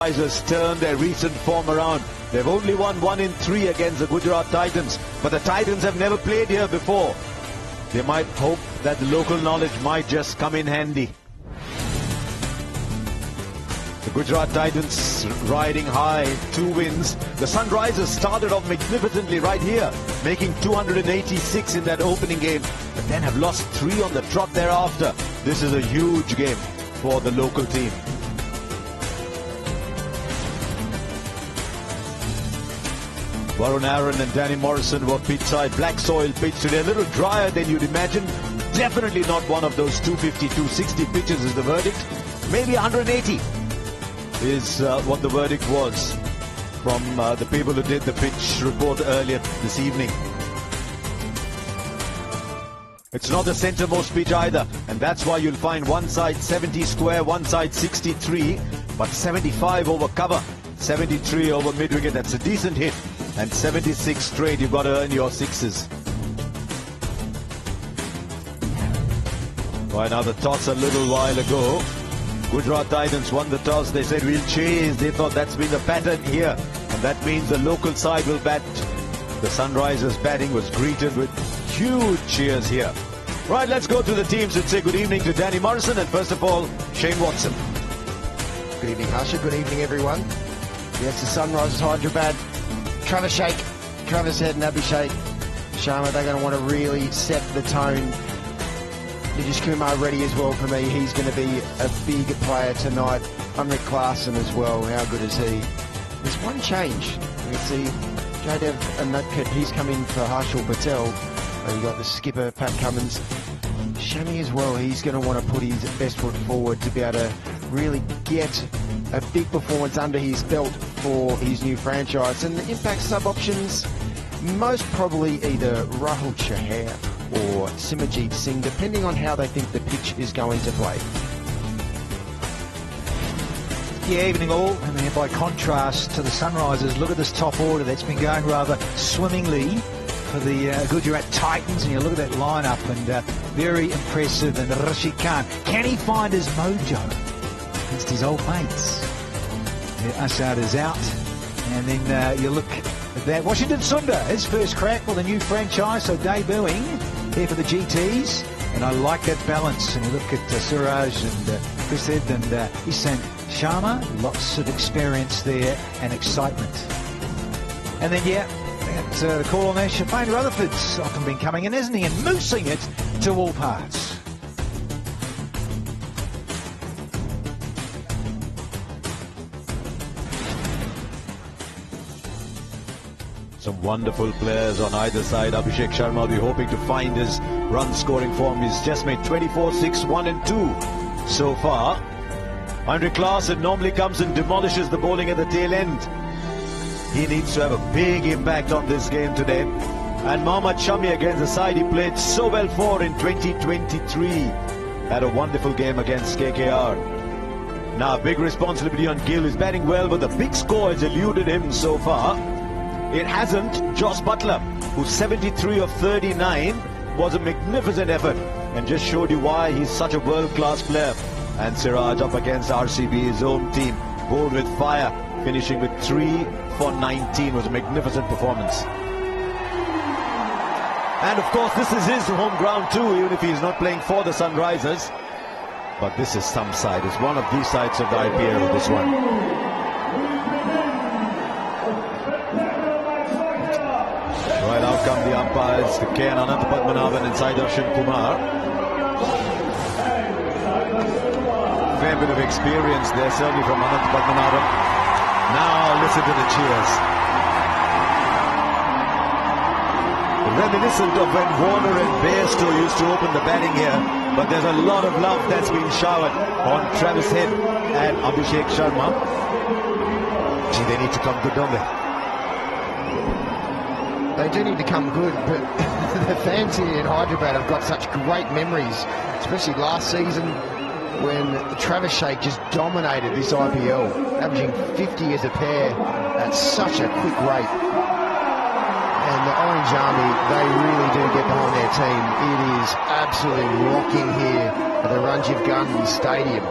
Sunrisers turn their recent form around. They've only won 1 in 3 against the Gujarat Titans, but the Titans have never played here before. They might hope that the local knowledge might just come in handy. The Gujarat Titans riding high, 2 wins. The Sunrisers started off magnificently right here, making 286 in that opening game, but then have lost 3 on the trot thereafter. This is a huge game for the local team. Varun Aaron and Danny Morrison were pitch-side, black soil pitch today, a little drier than you'd imagine. Definitely not one of those 250, 260 pitches is the verdict. Maybe 180 is what the verdict was from the people who did the pitch report earlier this evening. It's not the centremost pitch either, and that's why you'll find one side 70 square, one side 63, but 75 over cover, 73 over mid-wicket. That's a decent hit. And 76 straight, you've got to earn your sixes. Right, now the toss a little while ago. Gujarat Titans won the toss. They said we'll chase. They thought that's been the pattern here. And that means the local side will bat. The Sunrisers batting was greeted with huge cheers here. Right, let's go to the teams and say good evening to Danny Morrison. And first of all, Shane Watson. Good evening, Harsha. Good evening, everyone. Yes, the Sunrisers Hyderabad. Travis Head and Abhishek Sharma, they're going to want to really set the tone. Nijis Kumar ready as well for me. He's going to be a big player tonight. Henrik Klaasen as well. How good is he? There's one change. You can see Jaydev Anutkit, he's come in for Harshal Patel. You've got the skipper, Pat Cummins. Shami as well, he's going to want to put his best foot forward to be able to really get a big performance under his belt for his new franchise. And the impact sub-options, most probably either Rahul Chahar or Simajit Singh, depending on how they think the pitch is going to play. Yeah, evening all. And by contrast to the Sunrisers, look at this top order that's been going rather swimmingly for the Gujarat Titans. And you look at that lineup, and very impressive. And Rashid Khan, can he find his mojo against his old mates? Assad is out, and then you look at that. Washington Sundar, his first crack with a new franchise, so debuting here for the GTs, and I like that balance. And you look at Suraj and Chris Ed and Ishan Sharma, lots of experience there and excitement. And then, yeah, the call on there, Shafane Rutherford's often been coming in, isn't he, and moosing it to all parts. Some wonderful players on either side. Abhishek Sharma will be hoping to find his run-scoring form. He's just made 24, 6, 1 and 2 so far. Henrik Klaasen normally comes and demolishes the bowling at the tail end. He needs to have a big impact on this game today. And Mohammad Shami against the side he played so well for in 2023. Had a wonderful game against KKR. Now big responsibility on Gill. He's batting well, but the big score has eluded him so far. It hasn't. Joss Butler, who's 73 of 39, was a magnificent effort and just showed you why he's such a world-class player. And Siraj up against RCB, his own team, bowled with fire, finishing with 3 for 19, was a magnificent performance. And of course, this is his home ground too, even if he's not playing for the Sunrisers. But this is some side. It's one of these sides of the IPL, this one. Right, out come the umpires, the K. Anant Padmanabhan and Saidarshan Kumar. Fair bit of experience there, certainly from Anant Padmanabhan. Now listen to the cheers. Reminiscent of when Warner and Bairstow used to open the batting here, but there's a lot of love that's been showered on Travis Head and Abhishek Sharma. Gee, they need to come good, don't they? They do need to come good, but the fans here in Hyderabad have got such great memories, especially last season when Travis Sheikh just dominated this IPL, averaging 50 as a pair at such a quick rate. And the Orange Army, they really do get behind their team. It is absolutely rocking here at the Ranjiv Gandhi Stadium.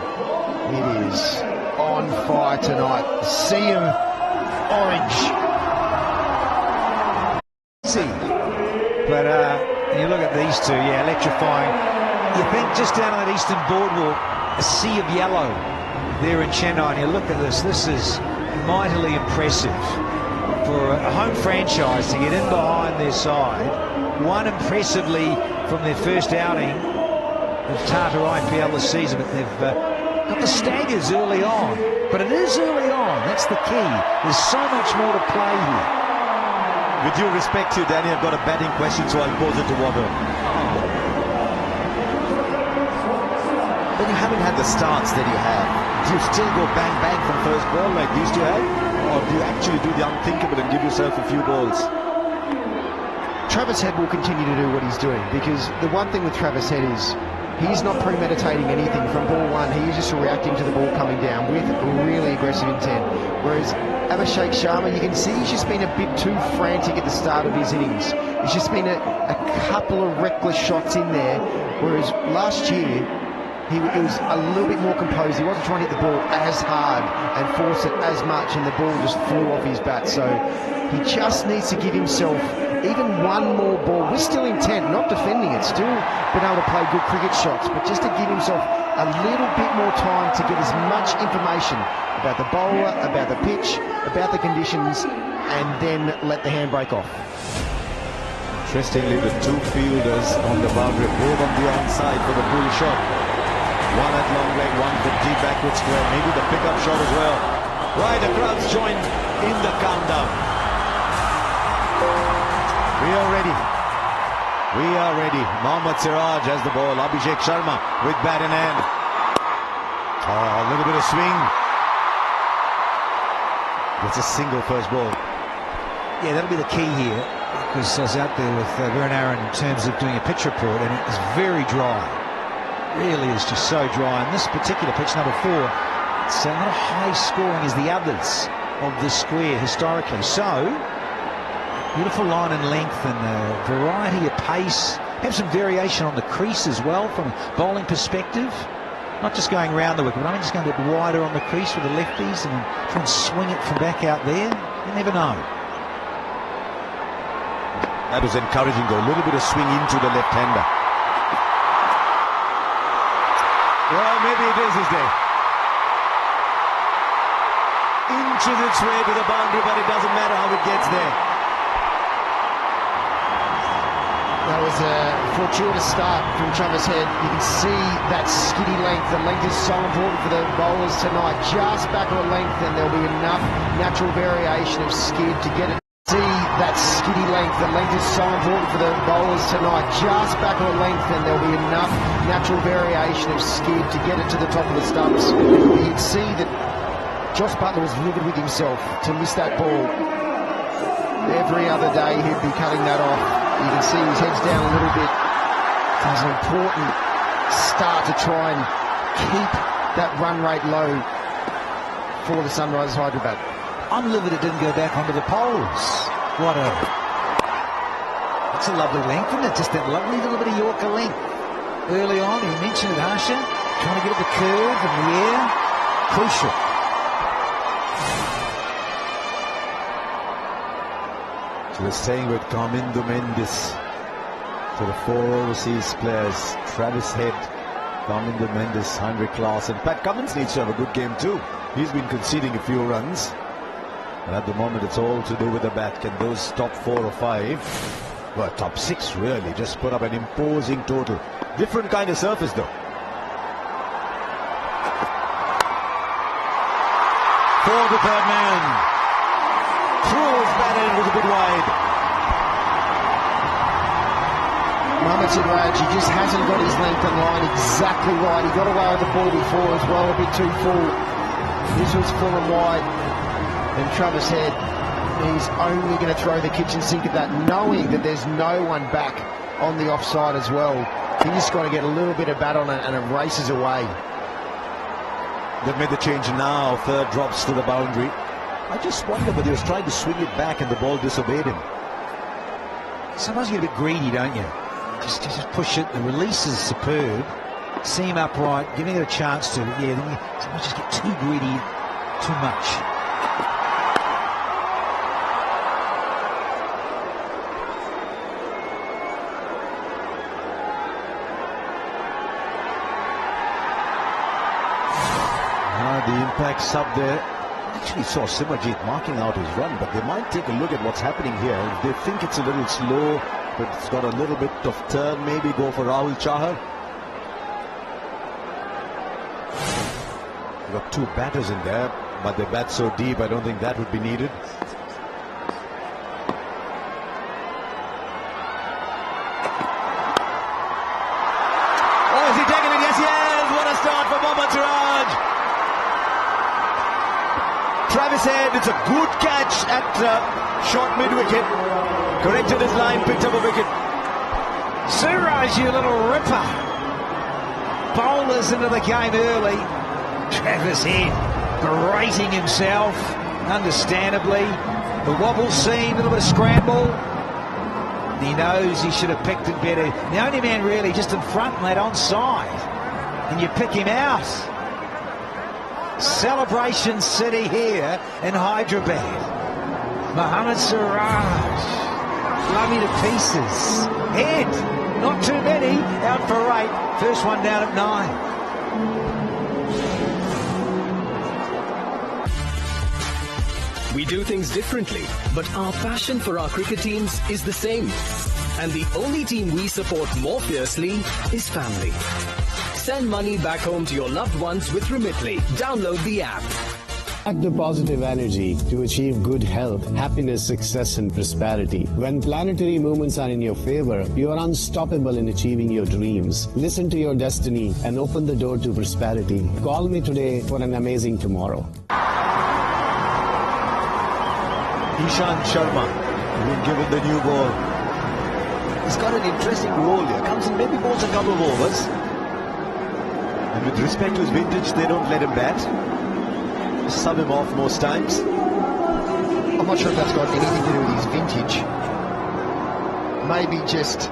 It is on fire tonight. A sea of orange. See, but you look at these two, yeah, electrifying. You think just down on that eastern boardwalk, a sea of yellow there in Chennai, and you look at this is mightily impressive for a home franchise to get in behind their side, won impressively from their first outing of Tata IPL this season, but they've got the staggers early on. But it is early on, that's the key. There's so much more to play here. With due respect to you, Danny, I've got a batting question, so I'll pose it to Water. When you haven't had the starts that you have, do you still go bang bang from first ball like you used to have? Or do you actually do the unthinkable and give yourself a few balls? Travis Head will continue to do what he's doing, because the one thing with Travis Head is he's not premeditating anything from ball one. He's just reacting to the ball coming down with really aggressive intent. Whereas Abhishek Sharma, you can see he's just been a bit too frantic at the start of his innings. He's just been a couple of reckless shots in there, whereas last year he was a little bit more composed. He wasn't trying to hit the ball as hard and force it as much, and the ball just flew off his bat. So he just needs to give himself even one more ball. We're still intent, not defending it, still been able to play good cricket shots, but just to give himself a little bit more time to get as much information about the bowler, about the pitch, about the conditions, and then let the handbrake off. Interestingly, the two fielders on the boundary, both on the onside for the pull shot. One at long leg, one for deep backward square, maybe the pickup shot as well. Right, the crowd's joined in the countdown. We are ready. We are ready. Mohammad Siraj has the ball. Abhishek Sharma with bat in hand. Oh, a little bit of swing. It's a single first ball. Yeah, that'll be the key here, because I was out there with Varun Aaron in terms of doing a pitch report, and it is very dry. Really is just so dry. And this particular pitch, number 4, it's not a high scoring as the others of this square historically. So beautiful line and length and variety of pace. Have some variation on the crease as well from a bowling perspective. Not just going round the wicket, but I'm just going a bit wider on the crease with the lefties and try and swing it from back out there. You never know. That was encouraging though. A little bit of swing into the left-hander. Well, maybe it is his day. Inches its way to the boundary, but it doesn't matter how it gets there. That was a fortuitous start from Travis Head. You can see that skiddy length. The length is so important for the bowlers tonight. Just back of a length, and there'll be enough natural variation of skid to get it. See that skiddy length. The length is so important for the bowlers tonight. Just back of a length, and there'll be enough natural variation of skid to get it to the top of the stumps. You can see that Josh Butler was livid with himself to miss that ball. Every other day he'd be cutting that off. You can see his head's down a little bit. It's an important start to try and keep that run rate low for the Sunrisers Hyderabad. I'm livid it didn't go back onto the poles. Whatever. That's a lovely length, isn't it? Just that lovely little bit of Yorker length. Early on, he mentioned it, Harsha, trying to get at the curve in the air. Crucial. So we're staying with Carmindo Mendes. So the 4 overseas players, Travis Head, Carmindo Mendes, Heinrich Klaas, and Pat Cummins needs to have a good game too. He's been conceding a few runs. And at the moment, it's all to do with the bat. Can those top 4 or 5, well, top 6 really, just put up an imposing total. Different kind of surface though. For the third man. Throws bat in, it was a bit wide. Mohammad Siraj, he just hasn't got his length and line exactly right. He got away with the ball before as well, a bit too full. This was full and wide. And Travis Head, he's only going to throw the kitchen sink at that, knowing that there's no one back on the offside as well. He just got to get a little bit of bat on it, and it races away. They've made the change now. Third drops to the boundary. I just wonder whether he was trying to swing it back and the ball disobeyed him. Sometimes you get a bit greedy, don't you? Just push it. The release is superb. Seam upright, giving it a chance to. Yeah, then you sometimes just get too greedy. too much. The impact sub there. Actually saw Simajit marking out his run, but they might take a look at what's happening here. If they think it's a little slow, but it's got a little bit of turn, maybe go for Rahul Chahar. We've got two batters in there, but they bat so deep, I don't think that would be needed. Oh, is he taking it? Yes, yes! What a start for Mohammad Siraj! Travis Head, it's a good catch at short mid-wicket. Corrected his line, picked up a wicket. Siraj, you little ripper. Bowlers into the game early. Travis Head berating himself, understandably. The wobble scene, a little bit of scramble. He knows he should have picked it better. The only man really just in front and that onside. And you pick him out. Celebration City here in Hyderabad. Mohammad Siraj, love me to pieces. Head, not too many, out for 8. First one down at 9. We do things differently, but our passion for our cricket teams is the same. And the only team we support more fiercely is family. Send money back home to your loved ones with Remitly. Download the app. Act the positive energy to achieve good health, happiness, success and prosperity. When planetary movements are in your favor, you are unstoppable in achieving your dreams. Listen to your destiny and open the door to prosperity. Call me today for an amazing tomorrow. Ishant Sharma, being given the new ball. He's got an interesting role here. Comes in, maybe bowls a couple of overs. And with respect to his vintage, they don't let him bat. Sub him off most times. I'm not sure if that's got anything to do with his vintage. Maybe just,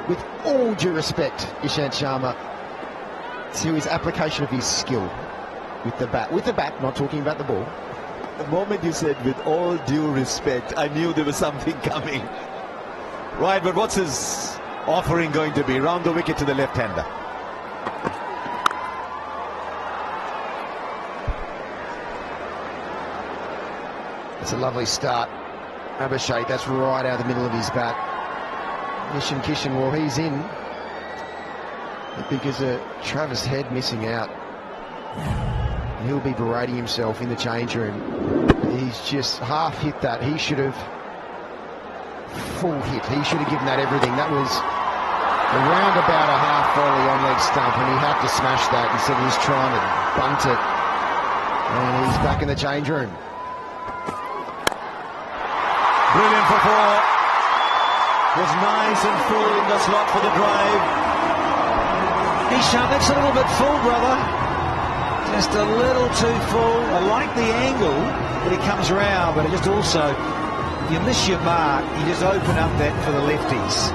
with all due respect, Ishant Sharma, to his application of his skill with the bat. With the bat, not talking about the ball. The moment you said with all due respect, I knew there was something coming. Right, but what's his offering going to be? Round the wicket to the left-hander. It's a lovely start. Abhishek, that's right out of the middle of his bat. Nishan Kishan, well, he's in. Because Travis Head missing out. And he'll be berating himself in the change room. He's just half hit that. He should have full hit. He should have given that everything. That was around about a half volley on leg stump, and he had to smash that instead of just trying to bunt it. And he's back in the change room. Brilliant for 4. Was nice and full in the slot for the drive. Isham, it's a little bit full, brother. Just a little too full. I like the angle that he comes around, but it just also, you miss your mark, you just open up that for the lefties.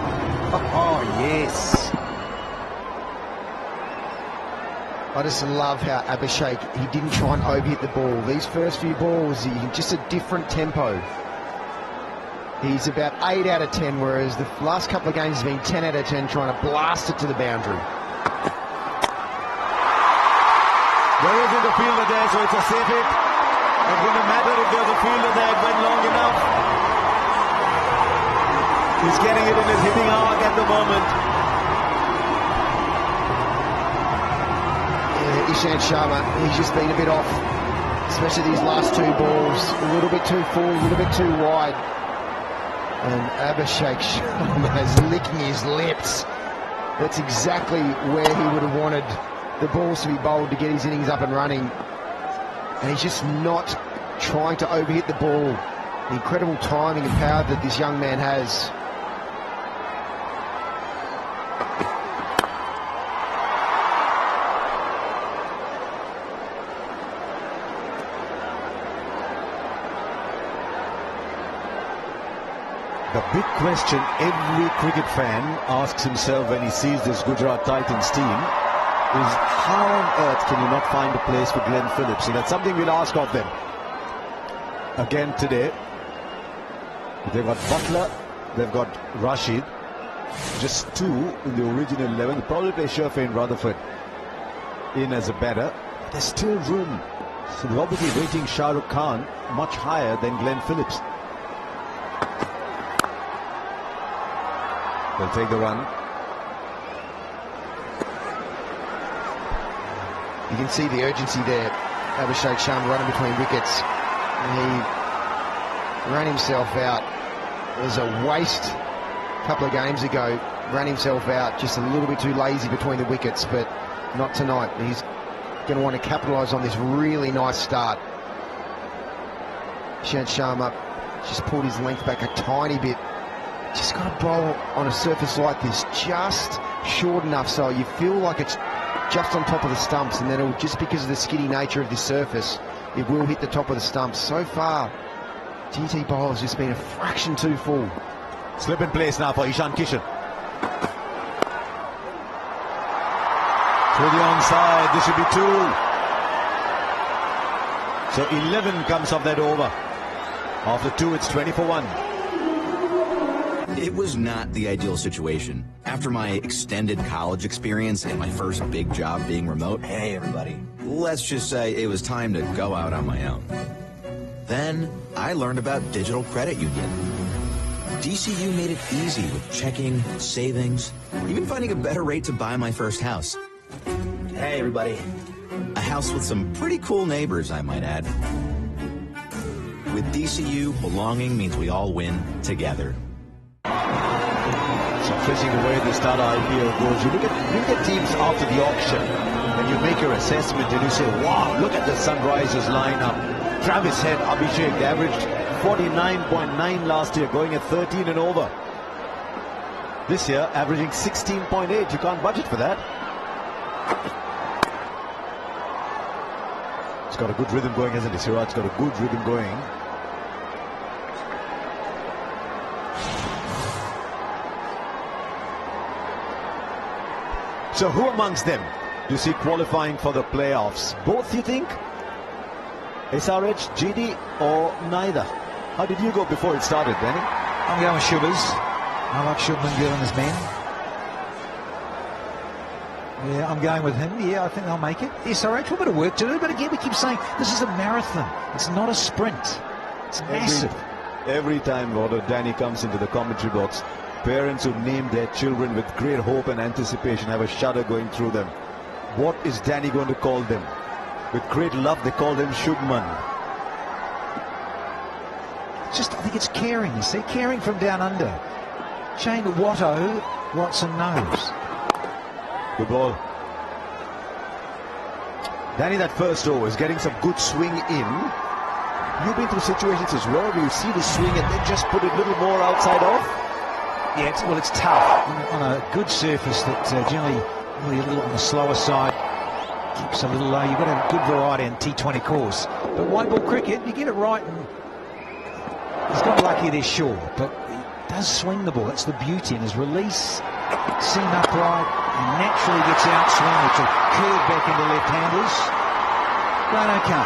Oh, yes. I just love how Abhishek, he didn't try and overhit the ball. These first few balls, just a different tempo. He's about 8 out of 10, whereas the last couple of games has been 10 out of 10 trying to blast it to the boundary. There isn't a fielder there, so it's a safe hit. It wouldn't matter if there's a fielder there, it went long enough. He's getting it in his hitting arc at the moment. Yeah, Ishant Sharma, he's just been a bit off, especially these last 2 balls. A little bit too full, a little bit too wide. And Abhishek Sharma is licking his lips. That's exactly where he would have wanted the balls to be bowled to get his innings up and running. And he's just not trying to overhit the ball. The incredible timing and power that this young man has. The big question every cricket fan asks himself when he sees this Gujarat Titans team is how on earth can you not find a place for Glenn Phillips? And that's something we'll ask of them again today. They've got Butler, they've got Rashid, just two in the original 11. They'll probably play Sherfane Rutherford in as a batter. There's still room. So they're obviously rating Shah Rukh Khan much higher than Glenn Phillips. They'll take the run. You can see the urgency there. Abhishek Sharma running between wickets. He ran himself out. It was a waste a couple of games ago. Ran himself out, just a little bit too lazy between the wickets, but not tonight. He's going to want to capitalise on this really nice start. Ishant Sharma just pulled his length back a tiny bit. Just got to bowl on a surface like this, just short enough so you feel like it's just on top of the stumps, and then it'll, just because of the skiddy nature of this surface, it will hit the top of the stumps. So far, GT bowler's just been a fraction too full. Slip in place now for Ishan Kishan. To the onside, this should be 2. So 11 comes off that over. After 2, it's 20 for 1. It was not the ideal situation. After my extended college experience and my first big job being remote, hey everybody, let's just say it was time to go out on my own. Then I learned about digital credit union. DCU made it easy with checking, savings, even finding a better rate to buy my first house. Hey everybody. A house with some pretty cool neighbors, I might add. With DCU, belonging means we all win together. So facing the way the start IPL goes, you look at teams after the auction and you make your assessment and you say, wow, look at the Sunrisers lineup. Travis Head, Abhishek, they averaged 49.9 last year, going at 13 and over. This year, averaging 16.8. You can't budget for that. It's got a good rhythm going, hasn't it? Siraj's got a good rhythm going. So who amongst them do you see qualifying for the playoffs? Both, you think? SRH, GD, or neither? How did you go before it started, Danny? I'm going with Shubhas. I like Shubman Gill and his men. Yeah, I'm going with him. Yeah, I think they'll make it. SRH, a bit of work to do, but again, we keep saying this is a marathon. It's not a sprint. It's massive. Every time, Danny comes into the commentary box, parents who name their children with great hope and anticipation have a shudder going through them. What is Danny going to call them? With great love, they call them Shubman. I think it's caring, you see, caring from down under. Shane Watson knows. Good ball. Danny, that first over is getting some good swing in. You've been through situations as well where you see the swing and then just put it a little more outside off. Yeah, it's tough on a good surface that generally really a little on the slower side, keeps a little low. You've got to have good variety in T20 course. But white ball cricket, you get it right, and he's got lucky there, sure, but he does swing the ball. That's the beauty, and his release, seam upright, and naturally gets outswing, which will curve back into left-handers. Going okay.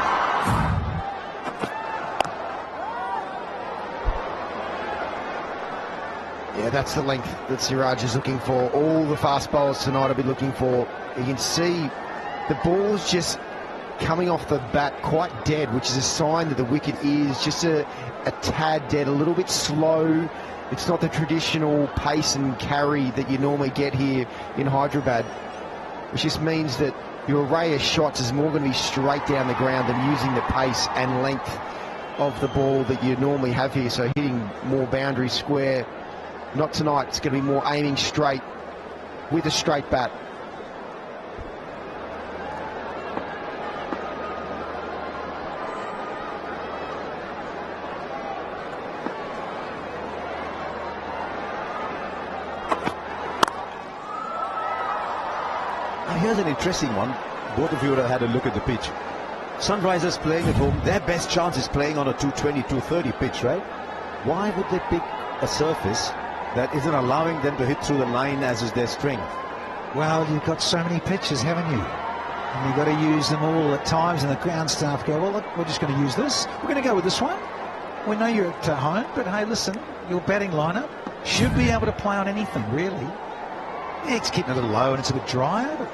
Yeah, that's the length that Siraj is looking for. All the fast bowlers tonight will be looking for. You can see the ball's just coming off the bat quite dead, which is a sign that the wicket is just a tad dead, a little bit slow. It's not the traditional pace and carry that you normally get here in Hyderabad, which just means that your array of shots is more going to be straight down the ground than using the pace and length of the ball that you normally have here. So hitting more boundary square. Not tonight. It's going to be more aiming straight with a straight bat. Now here's an interesting one. Both of you would have had a look at the pitch. Sunrisers playing at home, their best chance is playing on a 220, 230 pitch, right? Why would they pick a surface that isn't allowing them to hit through the line as is their strength? Well, you've got so many pitches, haven't you? And you've got to use them all at times, and the ground staff go, well, look, we're just going to use this. We're going to go with this one. We know you're at home, but hey, listen, your batting lineup should be able to play on anything, really. Yeah, it's keeping a little low and it's a bit drier. But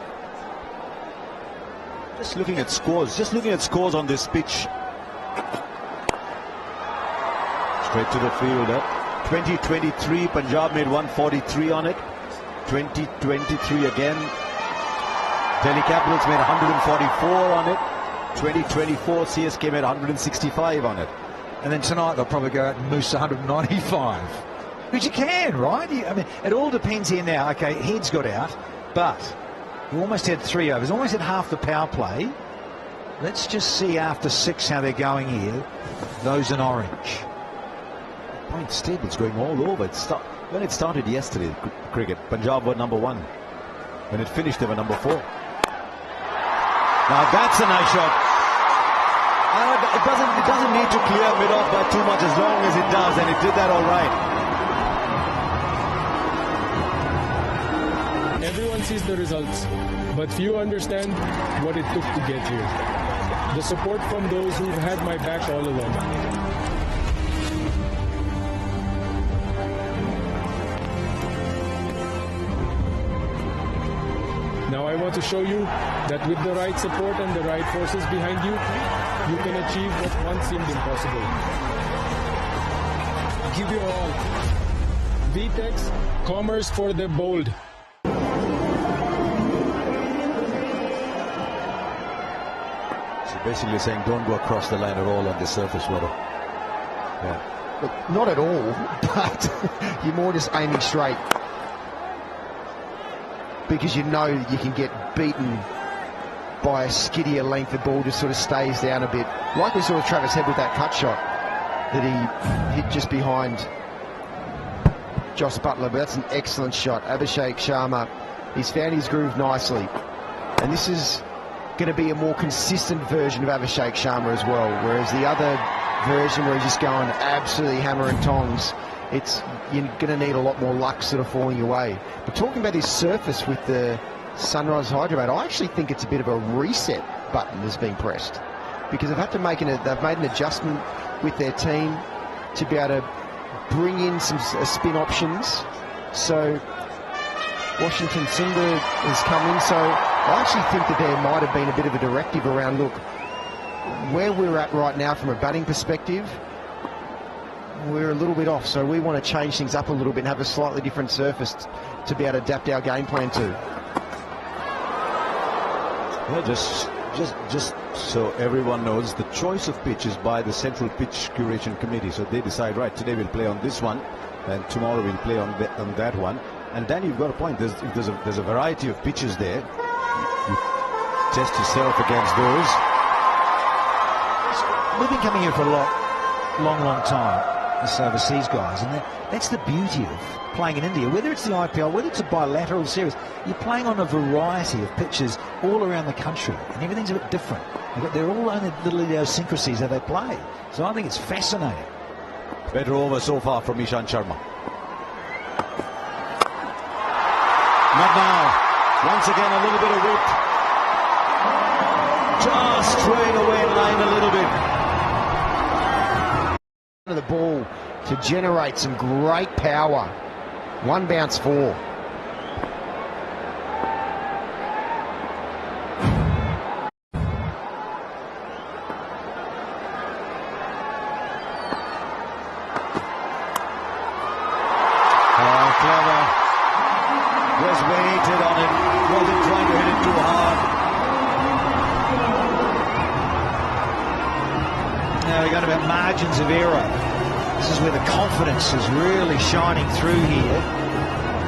just looking at scores on this pitch. Straight to the fielder. 2023, Punjab made 143 on it. 2023 again. Delhi Capitals made 144 on it. 2024, CSK made 165 on it. And then tonight they'll probably go out and moose 195. Which you can, right? I mean, it all depends here now. Okay, Head's got out, but you almost had 3 overs, almost had half the power play. Let's just see after 6 how they're going here. Those in orange. Point table's going all over. When it started yesterday, cricket, Punjab were number 1. When it finished, they were number 4. Now that's a nice shot. It doesn't need to clear mid off by too much, as long as it does, and it did that all right. Everyone sees the results, but few understand what it took to get here. The support from those who've had my back all along. Now I want to show you that with the right support and the right forces behind you, you can achieve what once seemed impossible. Give your all. VTEX, commerce for the bold. So basically saying don't go across the line at all on the surface, Wado. Yeah. Look, not at all, but you're more just aiming straight. Because you know you can get beaten by a skiddier length. The ball just sort of stays down a bit. Like we saw with Travis Head with that cut shot that he hit just behind Josh Butler. But that's an excellent shot. Abhishek Sharma, he's found his groove nicely. And this is going to be a more consistent version of Abhishek Sharma as well. Whereas the other version where he's just going absolutely hammer and tongs, you're going to need a lot more luck sort of falling your way. But talking about his surface with the Sunrise Hyderabad, I actually think it's a bit of a reset button that's been pressed, because they've had to they've made an adjustment with their team to be able to bring in some spin options. So Washington Sundar has come in. So I actually think that there might have been a bit of a directive around, look, where we're at right now from a batting perspective, we're a little bit off, so we want to change things up a little bit and have a slightly different surface to be able to adapt our game plan to. Yeah, just so everyone knows, the choice of pitch is by the Central Pitch Curation Committee. So they decide, right, today we'll play on this one, and tomorrow we'll play on that one. And then you've got a point. There's a variety of pitches there. You test yourself against those. We've been coming here for a long time. This overseas guys, and that's the beauty of playing in India. Whether it's the IPL, whether it's a bilateral series, you're playing on a variety of pitches all around the country, and everything's a bit different. They're all own little idiosyncrasies how they play. So I think it's fascinating. Better over so far from Ishant Sharma. Not now. Once again, a little bit of whip. Just straying away in line a little bit. The ball to generate some great power. One bounce 4. Oh, clever. Just waited on it. Wasn't trying to hit it too hard. Now we're going to have margins of error. This is where the confidence is really shining through here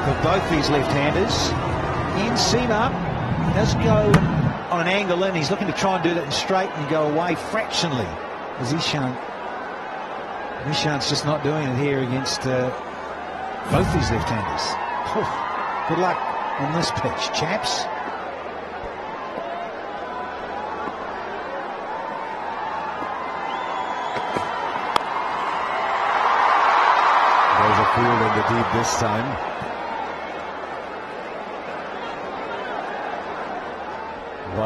for both these left-handers. In seam up, does go on an angle in. He's looking to try and do that in straight and go away fractionally. As Ishant's just not doing it here against both these left-handers. Good luck on this pitch, chaps. There's a field in the deep this time.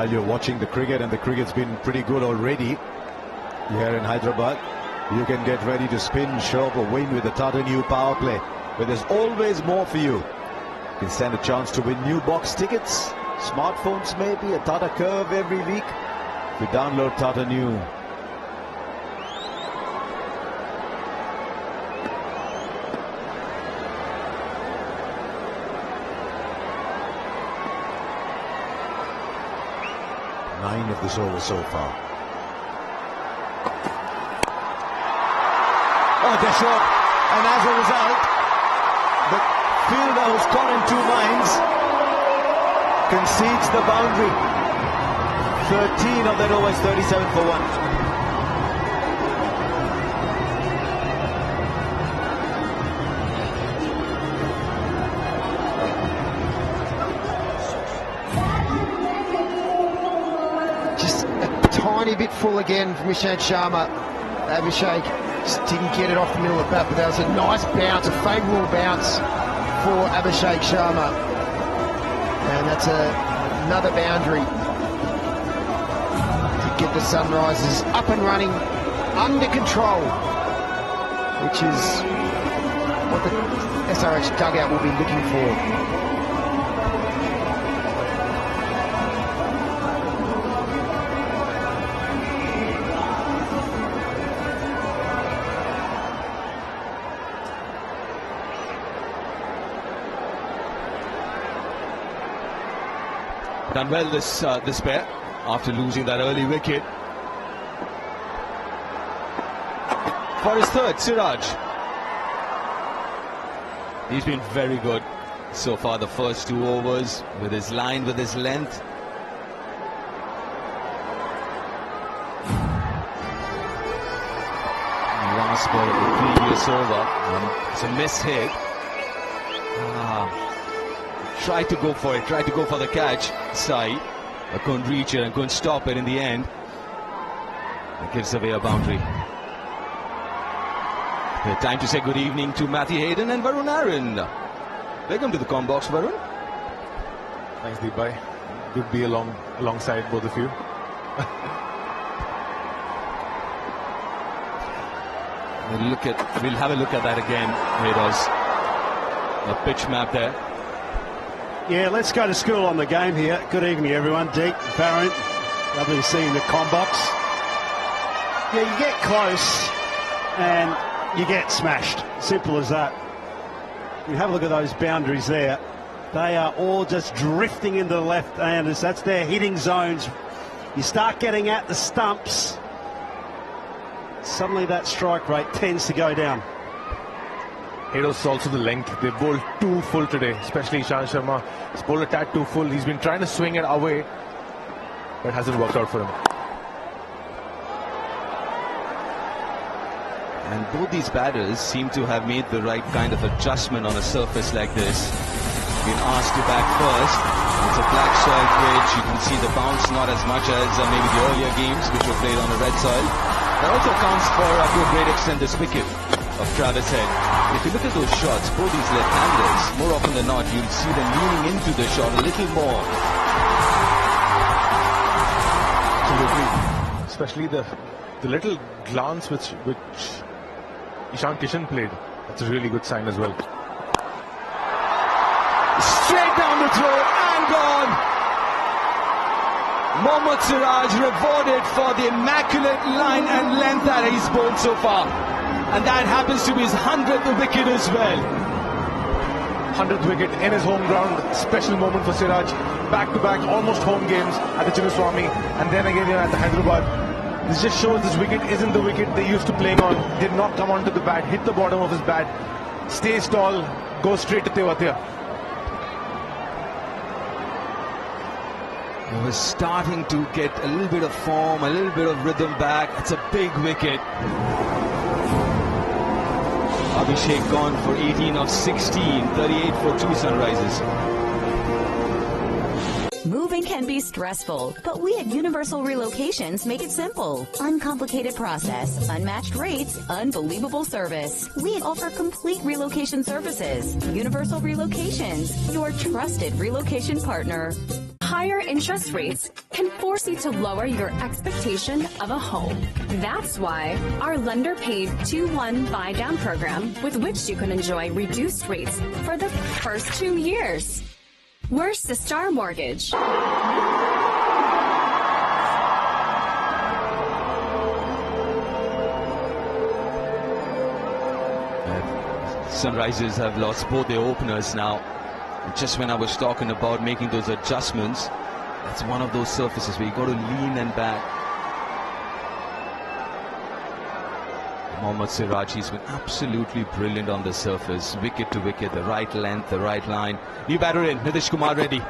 while you're watching the cricket, and the cricket's been pretty good already here in Hyderabad, you can get ready to spin, show up a win with the Tata New power play, where there's always more for you. You can stand a chance to win new box tickets, smartphones maybe, a Tata Curve every week if you download Tata New. Nine of this over so far. Oh, they're short. And as a result, the fielder who's caught in two minds concedes the boundary. 13 of that over is 37 for 1. Tiny bit full again from Ishant Sharma. Abhishek just didn't get it off the middle of the bat, but that was a nice bounce, a favourable bounce for Abhishek Sharma. And that's another boundary to get the Sunrisers up and running, under control, which is what the SRH dugout will be looking for. Done well this pair after losing that early wicket. For his third, Siraj. He's been very good so far the first 2 overs, with his line, with his length. Last ball of the previous over, it's a miss hit. Tried to go for it, tried to go for the catch, Sai, but couldn't reach it and couldn't stop it in the end. It gives away a boundary. Time to say good evening to Matthew Hayden and Varun Aaron. Welcome to the comm box, Varun. Thanks, Deep Bhai. Good to be alongside both of you. We'll have a look at that again. Here it is. The pitch map there. Yeah, let's go to school on the game here. Good evening, everyone. Deep, Baron, lovely to see you in the comm box. Yeah, you get close and you get smashed. Simple as that. You have a look at those boundaries there. They are all just drifting into the left-handers. That's their hitting zones. You start getting at the stumps, suddenly that strike rate tends to go down. It was also the length. They bowled too full today, especially Ishant Sharma. He's bowled a tad too full. He's been trying to swing it away, but it hasn't worked out for him. And both these batters seem to have made the right kind of adjustment on a surface like this. Been asked to bat first. It's a black soil pitch. You can see the bounce not as much as maybe the earlier games which were played on the red soil. That also accounts for, to a great extent, this wicket of Travis Head. If you look at those shots, both these left-handers, more often than not, you'll see them leaning into the shot a little more. Absolutely. Especially the little glance which Ishan Kishan played. That's a really good sign as well. Straight down the throat and gone. Mohammad Siraj rewarded for the immaculate line and length that he's bowled so far. And that happens to be his 100th wicket as well. 100th wicket in his home ground. Special moment for Siraj. Back-to-back, almost home games at the Chinnaswamy. And then again here at the Hyderabad. This just shows this wicket isn't the wicket they used to playing on. Did not come onto the bat, hit the bottom of his bat. Stays tall, goes straight to Tewatia. He was starting to get a little bit of form, a little bit of rhythm back. It's a big wicket. Abhishek gone for 18 of 16, 38 for 2 Sunrisers. Moving can be stressful, but we at Universal Relocations make it simple. Uncomplicated process, unmatched rates, unbelievable service. We offer complete relocation services. Universal Relocations, your trusted relocation partner. higher interest rates can force you to lower your expectation of a home. That's why our lender-paid 2-1 buy-down program, with which you can enjoy reduced rates for the first 2 years. We're Sistar Mortgage. Sunrisers have lost both their openers now. Just when I was talking about making those adjustments, it's one of those surfaces where you got to lean and back. Mohammad Siraj, he's been absolutely brilliant on the surface, wicket to wicket, the right length, the right line. New batter in, Nitish Kumar Reddy.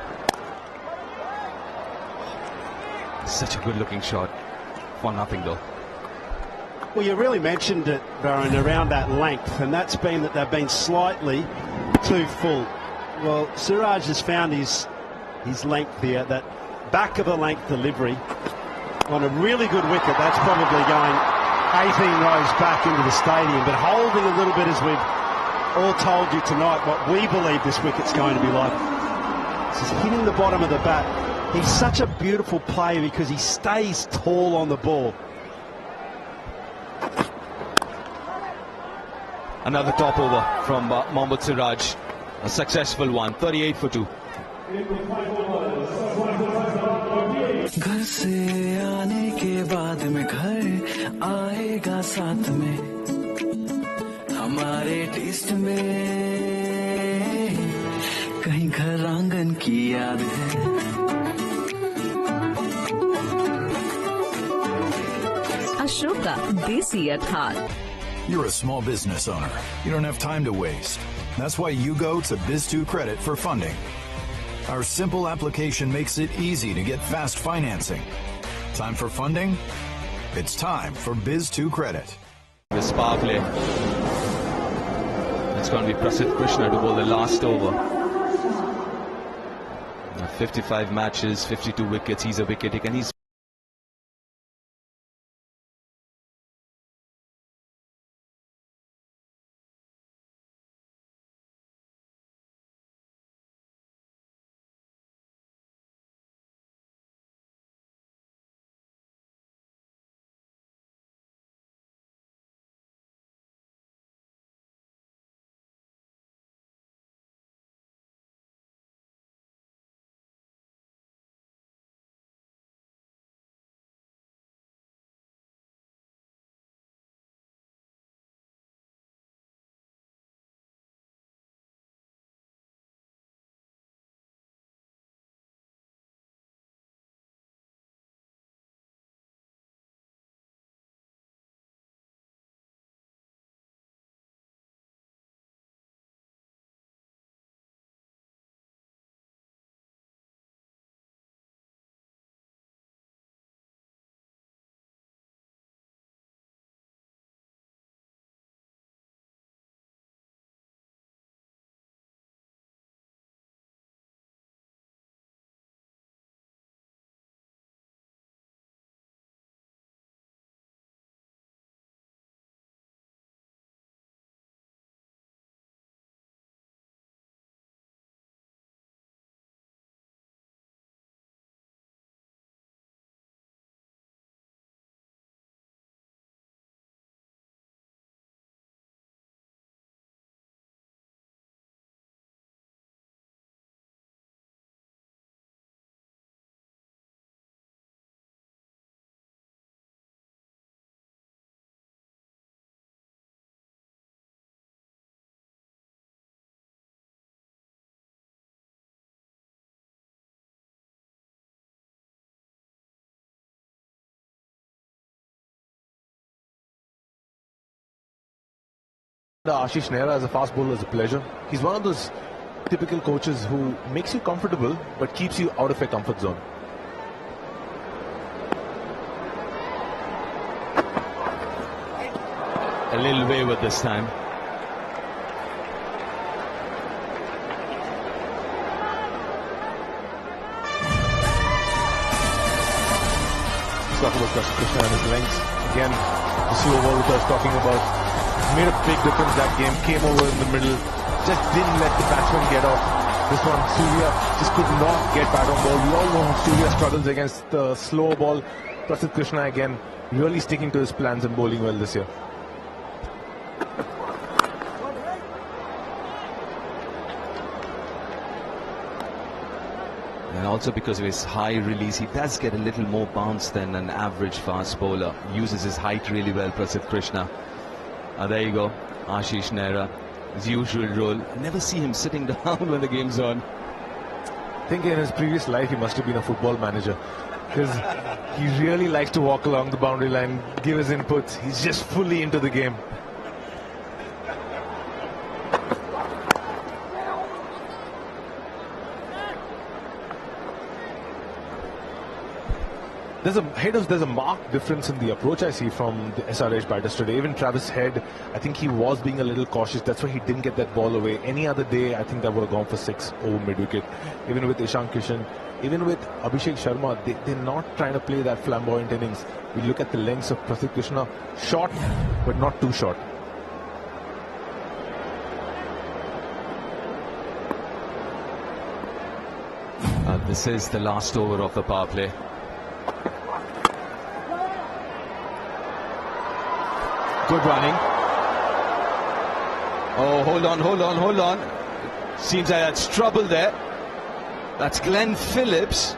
Such a good looking shot. For nothing though. Well, you really mentioned it, Baron, around that length, and that's been that they've been slightly too full. Well, Siraj has found his length here, that back of the length delivery on a really good wicket. That's probably going 18 rows back into the stadium, but holding a little bit, as we've all told you tonight, what we believe this wicket's going to be like. This is hitting the bottom of the bat. He's such a beautiful player because he stays tall on the ball. Another top over from Mohammad Siraj. A successful one, 38 for 2. घर से आने के बाद में घर आएगा साथ में हमारे टेस्ट में कहीं घर आंगन की याद है Ashoka Desi Athar. You're a small business owner. You don't have time to waste. That's why you go to Biz2 Credit for funding. Our simple application makes it easy to get fast financing. Time for funding? It's time for Biz2 Credit. This power play. It's going to be Prasidh Krishna to bowl the last over. 55 matches, 52 wickets. He's a wicket taker. He's Ashish Nehra as a fast bowler is a pleasure. He's one of those typical coaches who makes you comfortable but keeps you out of your comfort zone. a little wayward this time. Talk about Prasidh Krishna and his lengths. Again, to see what I was talking about. Made a big difference that game. Came over in the middle. Just didn't let the batsman get off This one, Surya just could not get back on ball. We all know how Surya struggles against the slow ball. Prasidh Krishna again really sticking to his plans and bowling well this year. And also because of his high release, he does get a little more bounce than an average fast bowler. Uses his height really well, Prasidh Krishna. There you go, Ashish Nehra, his usual role. I never see him sitting down when the game's on. I think in his previous life he must have been a football manager, because he really likes to walk along the boundary line, give his inputs. He's just fully into the game. There's a marked difference in the approach I see from the SRH batters today. Even Travis Head, I think he was being a little cautious. That's why he didn't get that ball away. Any other day, I think that would have gone for 6 over mid-wicket. Even with Ishan Kishan, even with Abhishek Sharma, they're not trying to play that flamboyant innings. We look at the lengths of Prasidh Krishna, short, but not too short. This is the last over of the power play. Good running. Oh, hold on. Seems like that's trouble there. That's Glenn Phillips.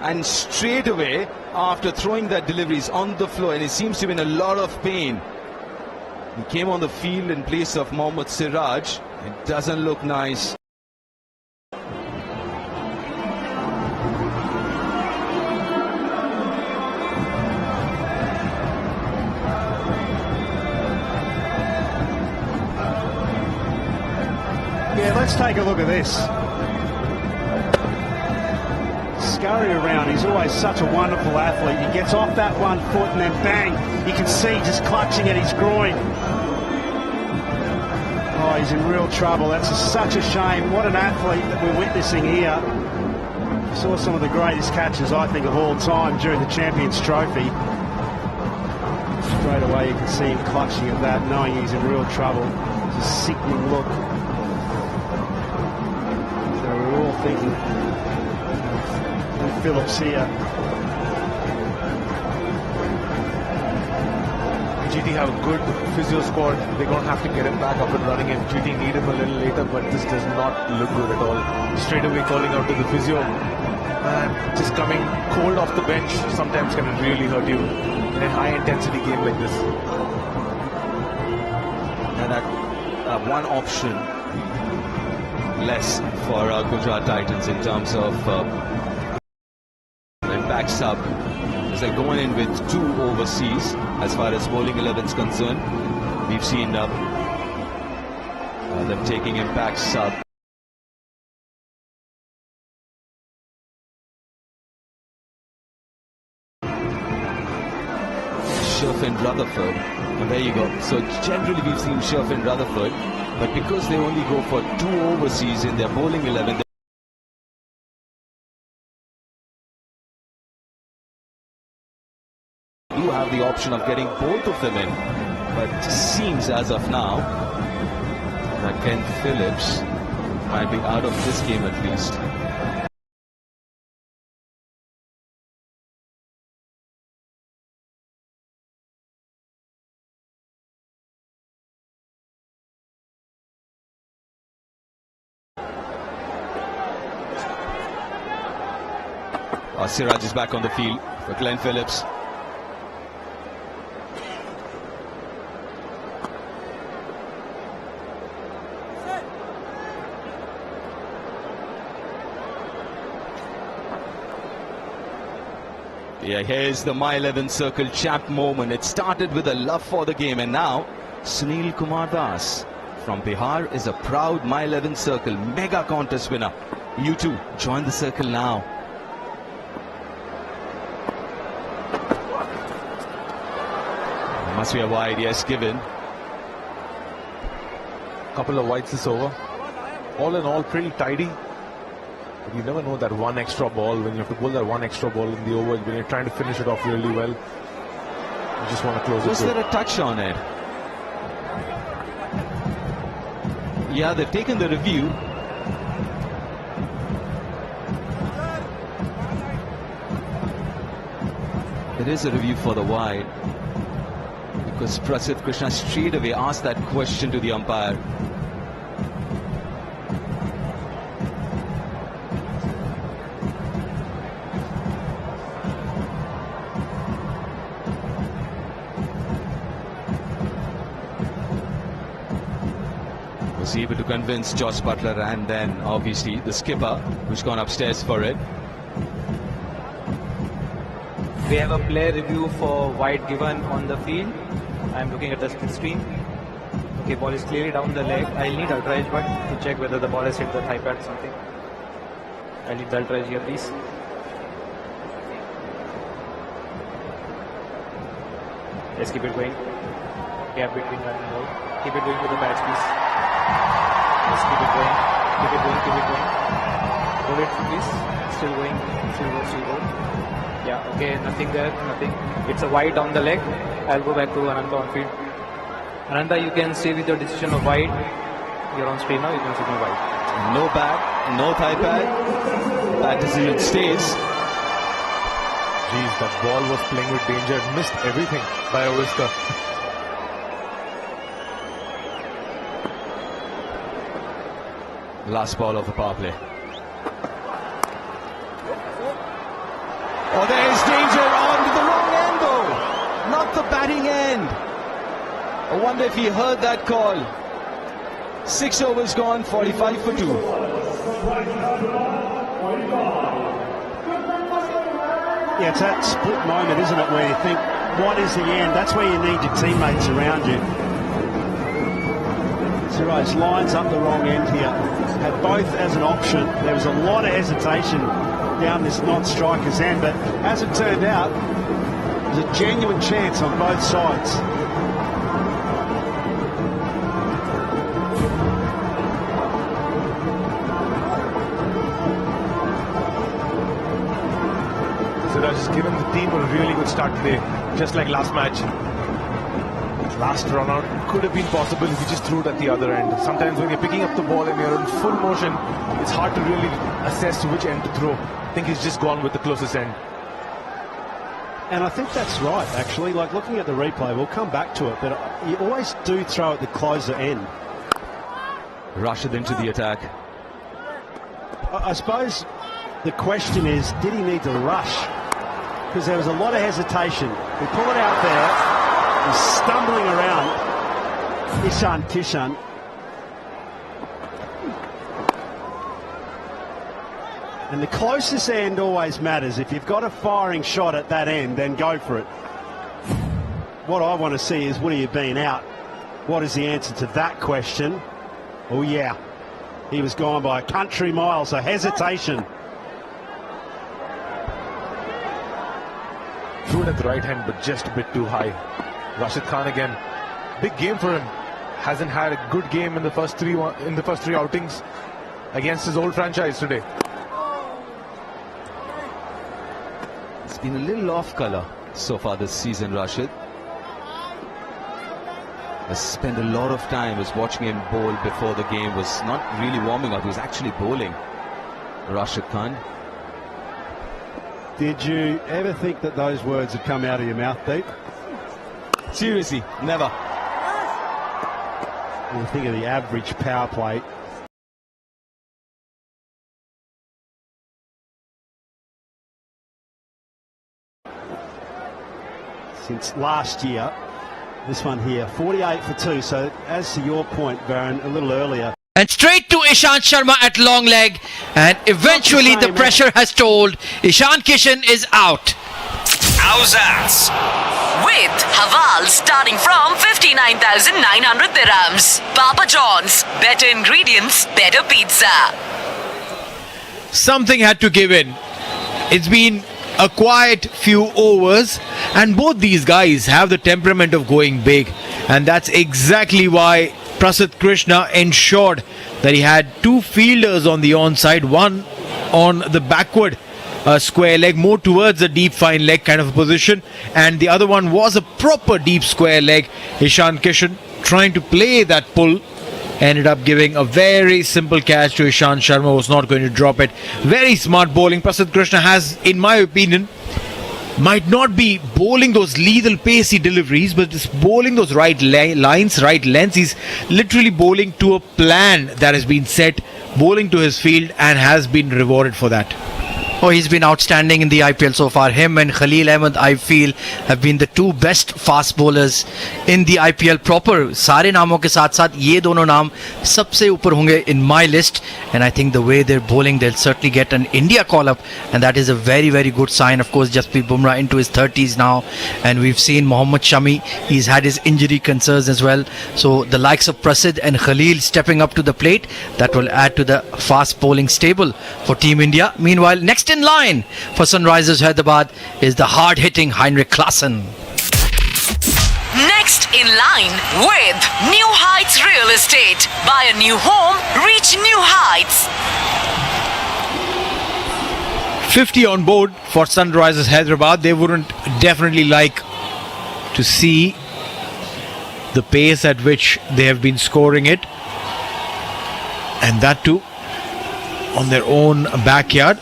And straight away, after throwing that delivery, he's on the floor and he seems to be in a lot of pain. He came on the field in place of Mohammad Siraj. It doesn't look nice. Yeah, let's take a look at this. Scurry around. He's always such a wonderful athlete. He gets off that one foot and then bang, you can see just clutching at his groin. Oh, he's in real trouble. That's such a shame. What an athlete that we're witnessing here. Saw some of the greatest catches, I think, of all time during the Champions Trophy. Straight away you can see him clutching at that, knowing he's in real trouble. It's a sickening look. So we're all thinking Phillips here. GT have a good physio squad. They're going to have to get him back up and running, and GT need him a little later, but this does not look good at all. Straight away calling out to the physio. And just coming cold off the bench sometimes can really hurt you in a high intensity game like this. And that one option less for Gujarat Titans in terms of impact sub. They're going in with 2 overseas as far as bowling 11 is concerned. We've seen them taking impact sub. Sherfin Rutherford, and there you go. So generally we've seen Sherfin Rutherford, but because they only go for 2 overseas in their bowling 11, do have the option of getting both of them in, but it seems as of now that Ken Phillips might be out of this game at least. Siraj is back on the field for Glenn Phillips. Yeah, here's the My 11 Circle champ moment. It started with a love for the game, and now Sunil Kumar Das from Bihar is a proud My 11 Circle mega contest winner. You too, join the circle now. Must be a wide, yes, given. Couple of wides this over. All in all, pretty tidy. But you never know that one extra ball, when you have to bowl that one extra ball in the over, when you're trying to finish it off really well, you just want to close it. Was there a touch on it? Yeah, they've taken the review. There is a review for the wide, because Prasidh Krishna straight away asked that question to the umpire. Was able to convince Josh Butler, and then obviously the skipper, who's gone upstairs for it. We have a player review for wide given on the field. I'm looking at the screen. Okay, ball is clearly down the leg. I'll need ultra edge but to check whether the ball has hit the thigh pad or something. I'll need the ultra edge here, please. Let's keep it going. Gap between bat and ball. Keep it going with the bats, please. Let's keep it going. Keep it going, keep it going. Hold it, please. Still going. Still go, still go. Yeah, okay, nothing there, nothing. It's a wide down the leg. I'll go back to Ananta on field. Ananta, you can stay with your decision of wide. You're on screen now, you can signal wide. No bat, no thigh pad. That decision stays. Geez, that ball was playing with danger. Missed everything by a whisker. Last ball of the power play. Oh, there is danger on the wrong end though. Not the batting end. I wonder if he heard that call. 6 overs gone, 45 for 2. Yeah, it's that split moment, isn't it, where you think, what is the end? That's where you need your teammates around you. Siraj lines up the wrong end here. Had both as an option. There was a lot of hesitation down this non-striker's end, but as it turned out, there's a genuine chance on both sides. Siraj has given the team a really good start today, just like last match. Last run out could have been possible if you just threw it at the other end. Sometimes when you're picking up the ball and you're in full motion, it's hard to really assess which end to throw. I think he's just gone with the closest end. And I think that's right, actually. Like, looking at the replay, we'll come back to it, but you always do throw at the closer end. Rashid into the attack. I suppose the question is, did he need to rush? Because there was a lot of hesitation. We pull it out there. He's stumbling around. Ishan Kishan. And the closest end always matters. If you've got a firing shot at that end, then go for it. What I want to see is, would he have been out? What is the answer to that question? Oh, yeah. He was gone by a country mile, so hesitation. Threw it at the right hand, but just a bit too high. Rashid Khan again. Big game for him. Hasn't had a good game in the first three outings against his old franchise today. It's been a little off color so far this season, Rashid. I spent a lot of time watching him bowl before the game. Was not really warming up, he was actually bowling. Rashid Khan. Did you ever think that those words would come out of your mouth, Deep? Seriously, never. When you think of the average power play, since last year, this one here, 48 for 2. So as to your point, Baron, a little earlier. And straight to Ishant Sharma at long leg, and eventually the pressure has told. Ishan Kishan is out. How's that? With Haval starting from 59,900 dirhams. Papa John's, better ingredients, better pizza. Something had to give in. It's been a quiet few overs, and both these guys have the temperament of going big, and that's exactly why Prasidh Krishna ensured that he had two fielders on the onside, one on the backward square leg, more towards a deep fine leg kind of a position, and the other one was a proper deep square leg. Ishan Kishan trying to play that pull, ended up giving a very simple catch to Ishant Sharma, was not going to drop it. Very smart bowling. Prasidh Krishna has, in my opinion, might not be bowling those lethal pacey deliveries, but is bowling those right lines, right lengths. He's literally bowling to a plan that has been set, bowling to his field, and has been rewarded for that. Oh, he's been outstanding in the IPL so far. Him and Khalil Ahmed, I feel, have been the two best fast bowlers in the IPL proper. सारे नामों के साथ साथ ये दोनों नाम सबसे ऊपर होंगे in my list. And I think the way they're bowling, they'll certainly get an India call-up. And that is a very, very good sign. Of course, Jasprit Bumrah into his 30s now. And we've seen Mohammad Shami. He's had his injury concerns as well. So the likes of Prasidh and Khalil stepping up to the plate, that will add to the fast bowling stable for Team India. Meanwhile, next in line for Sunrisers Hyderabad is the hard-hitting Heinrich Klaasen. Next in line with New Heights Real Estate. Buy a new home, reach new heights. 50 on board for Sunrisers Hyderabad. They wouldn't definitely like to see the pace at which they have been scoring it, and that too on their own backyard,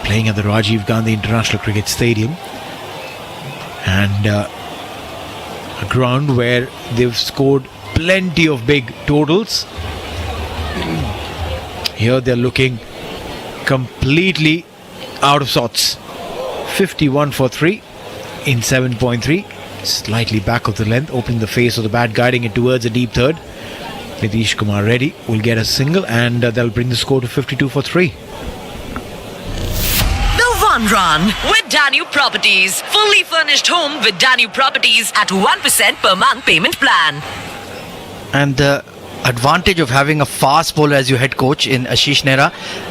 playing at the Rajiv Gandhi International Cricket Stadium, and a ground where they've scored plenty of big totals. Here they're looking completely out of sorts. 51 for 3 in 7.3, slightly back of the length, opening the face of the bat, guiding it towards a deep third. Nitish Kumar Reddy will get a single, and they'll bring the score to 52 for 3. One run with Danube Properties. Fully furnished home with Danube Properties at 1% per month payment plan. And the advantage of having a fast bowler as your head coach in Ashish Nehra,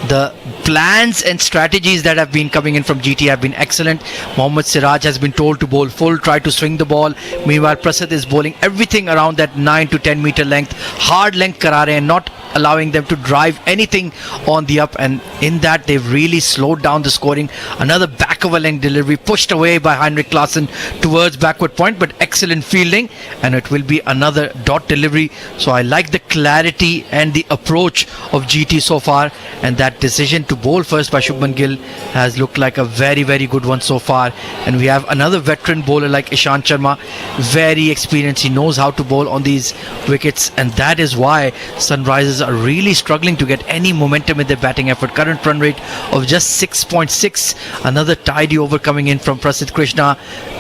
the plans and strategies that have been coming in from GT have been excellent. Mohammad Siraj has been told to bowl full, try to swing the ball. Meanwhile, Prasidh is bowling everything around that 9 to 10 meter length, hard length kara rahe, and not allowing them to drive anything on the up, and in that they've really slowed down the scoring. Another back of a length delivery pushed away by Heinrich Klaasen towards backward point, but excellent fielding, and it will be another dot delivery. So I like the clarity and the approach of GT so far, and that decision to bowl first by Shubman Gill has looked like a very, very good one so far. And we have another veteran bowler like Ishant Sharma, very experienced. He knows how to bowl on these wickets, and that is why Sunrisers are really struggling to get any momentum in their batting effort. Current run rate of just 6.6. Another tidy over coming in from Prasidh Krishna.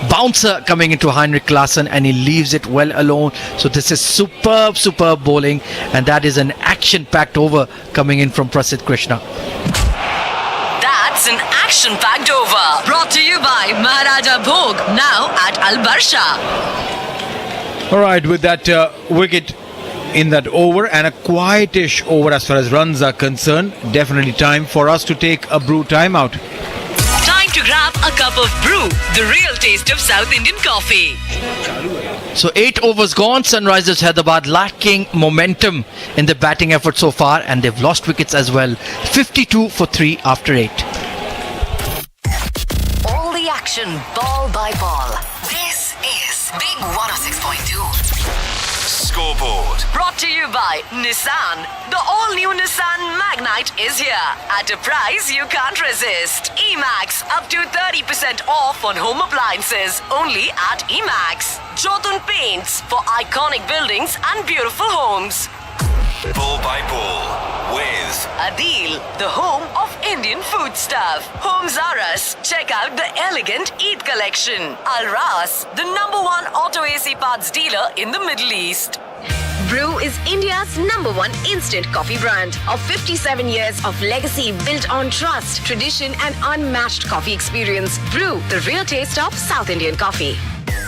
Bouncer coming into Heinrich Klaasen, and he leaves it well alone. So this is superb bowling, and that is an action-packed over coming in from Prasidh Krishna. That's an action-packed over. Brought to you by Maharaja Bhog, now at Al Barsha. Alright, with that wicket in that over, and a quietish over as far as runs are concerned, definitely time for us to take a brew timeout. Time to grab a cup of brew, the real taste of South Indian coffee. So 8 overs gone. Sunrisers Hyderabad lacking momentum in the batting effort so far, and they've lost wickets as well. 52 for 3 after 8. All the action, ball by ball. This is Big 106.2. Scoreboard. Brought to you by Nissan. The all-new Nissan Magnite is here at a price you can't resist. Emax, up to 30% off on home appliances, only at Emax. Jotun Paints, for iconic buildings and beautiful homes. Ball by ball with Adil, the home of Indian food stuff. Homes are us. Check out the elegant Eid collection. Al Ras, the #1 auto AC parts dealer in the Middle East. Brew is India's #1 instant coffee brand of 57 years of legacy built on trust, tradition and unmatched coffee experience. Brew, the real taste of South Indian coffee.